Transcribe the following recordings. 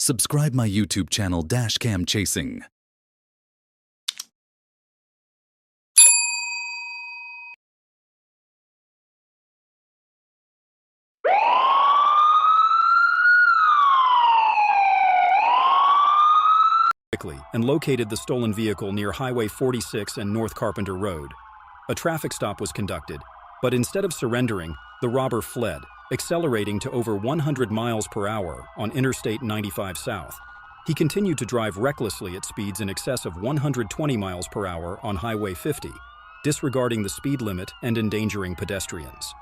Subscribe my YouTube channel Dashcam Chasing. And located the stolen vehicle near Highway 46 and North Carpenter Road. A traffic stop was conducted, but instead of surrendering, the robber fled, accelerating to over 100 miles per hour on Interstate 95 South. He continued to drive recklessly at speeds in excess of 120 miles per hour on Highway 50, disregarding the speed limit and endangering pedestrians.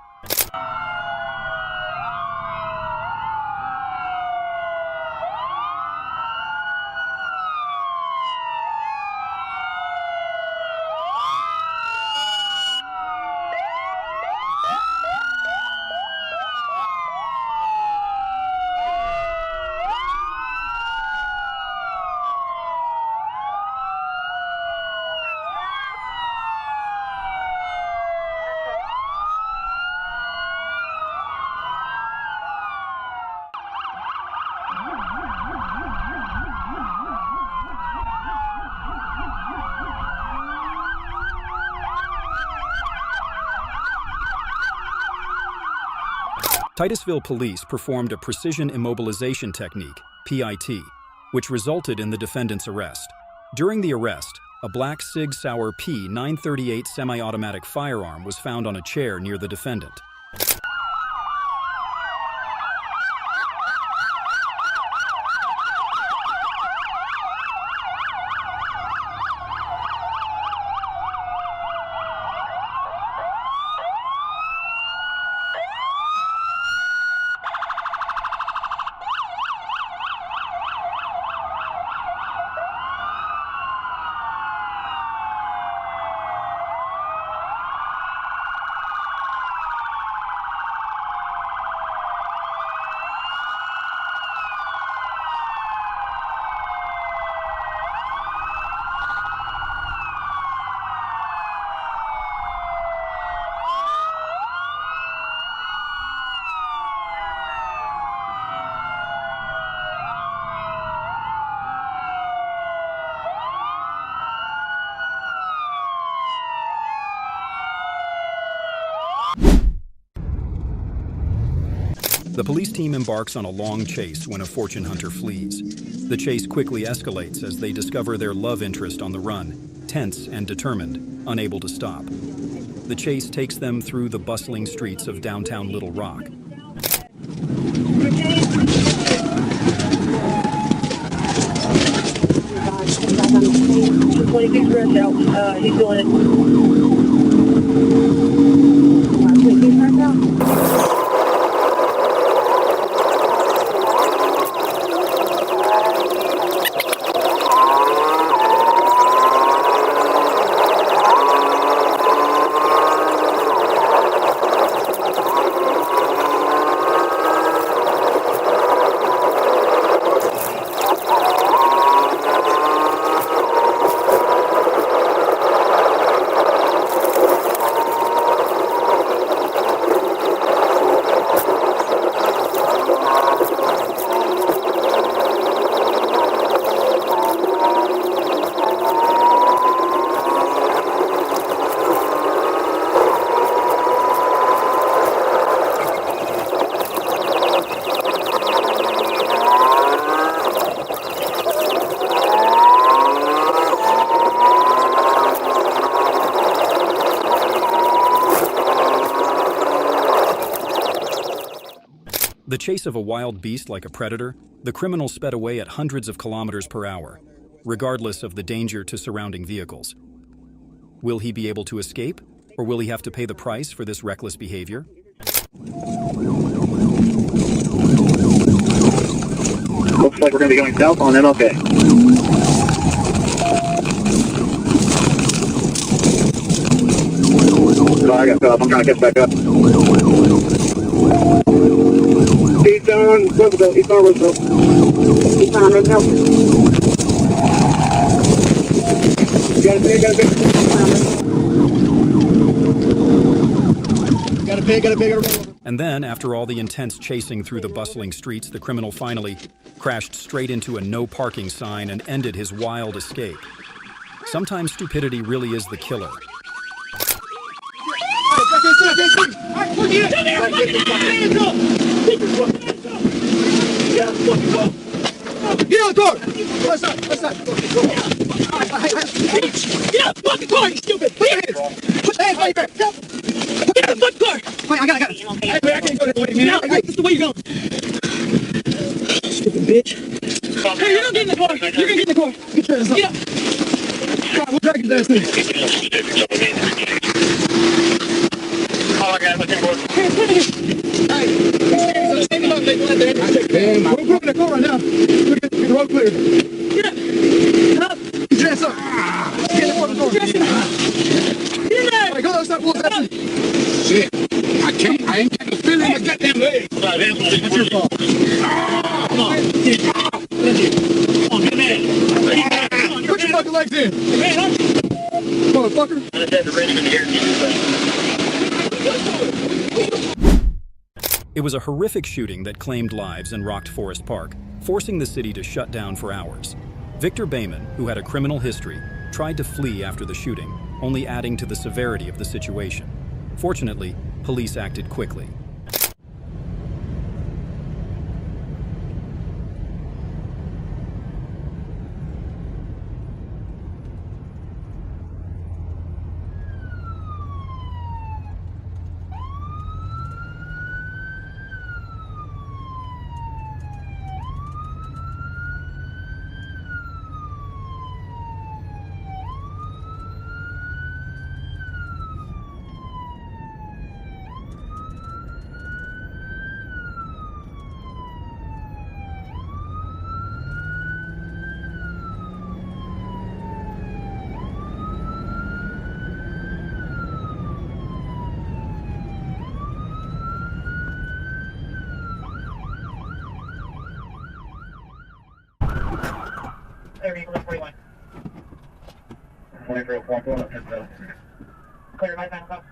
Titusville police performed a precision immobilization technique, PIT, which resulted in the defendant's arrest. During the arrest, a black Sig Sauer P938 semi-automatic firearm was found on a chair near the defendant. The police team embarks on a long chase when a fortune hunter flees. The chase quickly escalates as they discover their love interest on the run, tense and determined, unable to stop. The chase takes them through the bustling streets of downtown Little Rock. He's doing it. The chase of a wild beast like a predator, the criminal sped away at hundreds of kilometers per hour, regardless of the danger to surrounding vehicles. Will he be able to escape, or will he have to pay the price for this reckless behavior? Looks like we're going to be going south on MLK. Oh, I got cut off. I'm trying to catch back up. Eastbound Roosevelt. Eastbound Roosevelt. Eastbound Roosevelt. Got a pig, got a pig. Got a pig, got a pig. And then, after all the intense chasing through the bustling streets, the criminal finally crashed straight into a no parking sign and ended his wild escape. Sometimes stupidity really is the killer. Get out the car! What's up? What's up? Get out the fucking car, you stupid! Put your hands! Put your hands right there! Get out the fucking car! Wait, I got it. Hey, wait, I can't go that way, man. This is the way you're going. Stupid bitch. Hey, you're gonna get in the car. You're gonna get in the car. Get your ass up. Get up. Alright, we'll drag his ass in. Oh, I got it. Hey, stand him up, we're moving the car right now. We're getting the road clear. Get up. Get up. Get your ass up. Get in the front of the door. Get in there. All right, go outside, pull his ass in. Shit. I ain't got the feeling of goddamn leg. That's your fault. Come on. Come on, get man. Put your fucking legs in. Motherfucker. I just had to ready in the air. It was a horrific shooting that claimed lives and rocked Forest Park, forcing the city to shut down for hours. Victor Bayman, who had a criminal history, tried to flee after the shooting, only adding to the severity of the situation. Fortunately, police acted quickly. Clear my back up.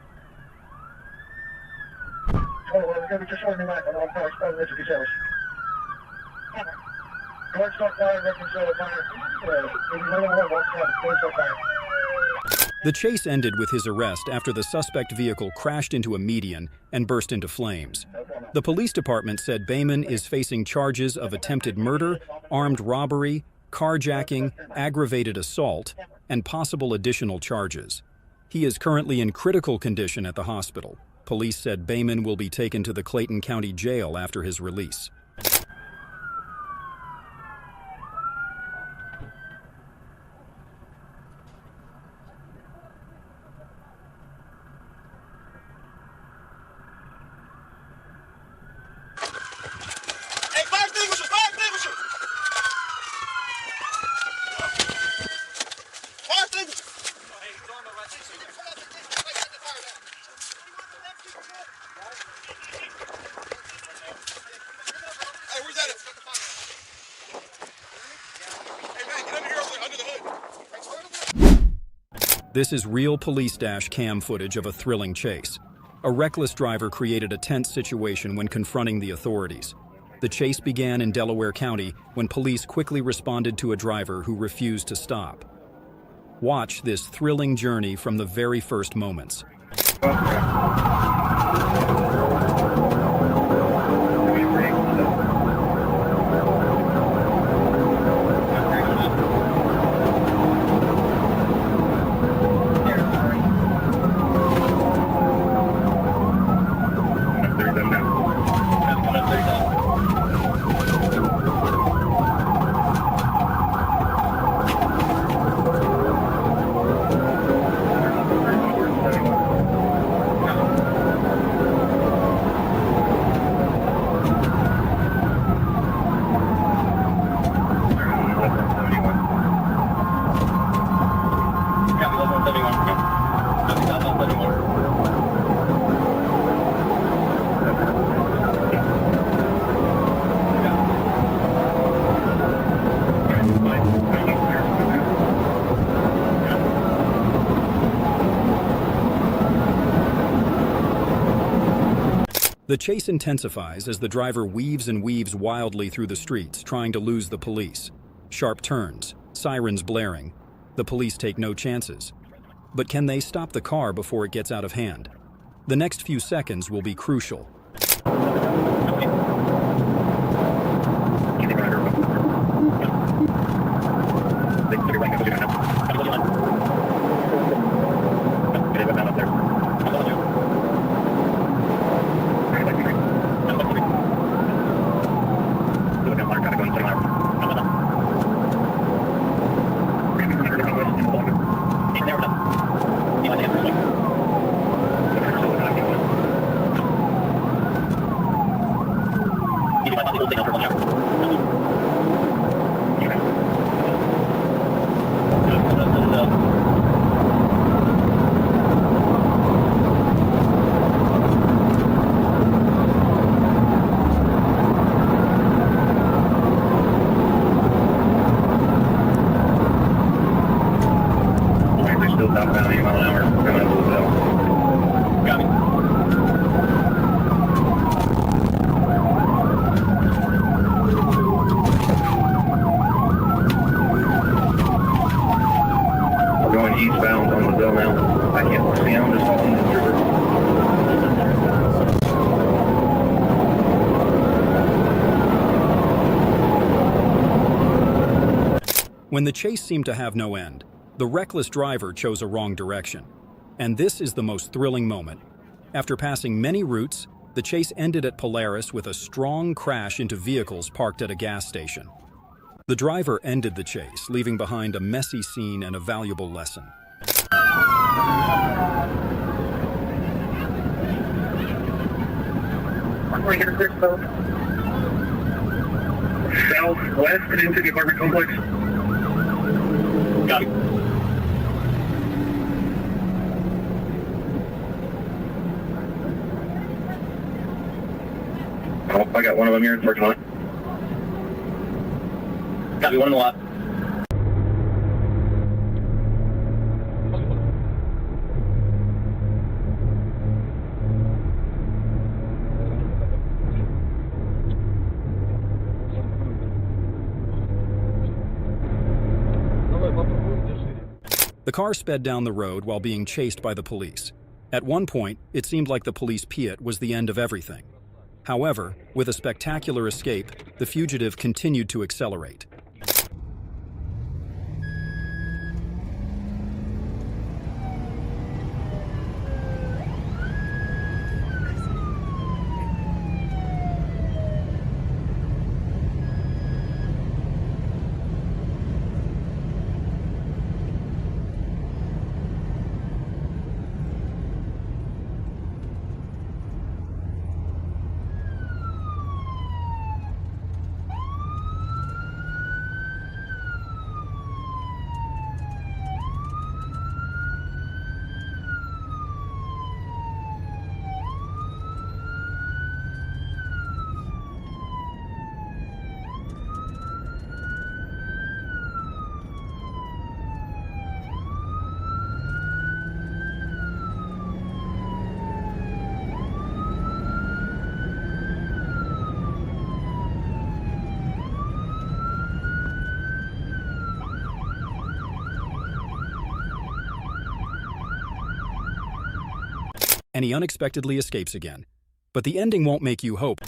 Oh, well, we're just showing me back. I'm going to expose this to yourselves. Let's start fire, reconcile the fire. The chase ended with his arrest after the suspect vehicle crashed into a median and burst into flames. The police department said Bayman is facing charges of attempted murder, armed robbery, carjacking, aggravated assault, and possible additional charges. He is currently in critical condition at the hospital. Police said Bayman will be taken to the Clayton County Jail after his release. Hey, fire extinguisher! Fire extinguisher! Fire extinguisher! Hey, where's that? Hey, man, get under here under the hood. This is real police dash cam footage of a thrilling chase. A reckless driver created a tense situation when confronting the authorities. The chase began in Delaware County when police quickly responded to a driver who refused to stop. Watch this thrilling journey from the very first moments. The chase intensifies as the driver weaves and weaves wildly through the streets, trying to lose the police. Sharp turns, sirens blaring. The police take no chances. But can they stop the car before it gets out of hand? The next few seconds will be crucial. Eastbound on the bill now. I can't see him, just following the river. When the chase seemed to have no end, the reckless driver chose a wrong direction. And this is the most thrilling moment. After passing many routes, the chase ended at Polaris with a strong crash into vehicles parked at a gas station. The driver ended the chase, leaving behind a messy scene and a valuable lesson. Southwest into the apartment complex. Got it. Oh, I got one of them here. It's working on it. Got me one in the lot. The car sped down the road while being chased by the police. At one point, it seemed like the police piet was the end of everything. However, with a spectacular escape, the fugitive continued to accelerate. And he unexpectedly escapes again. But the ending won't make you hope.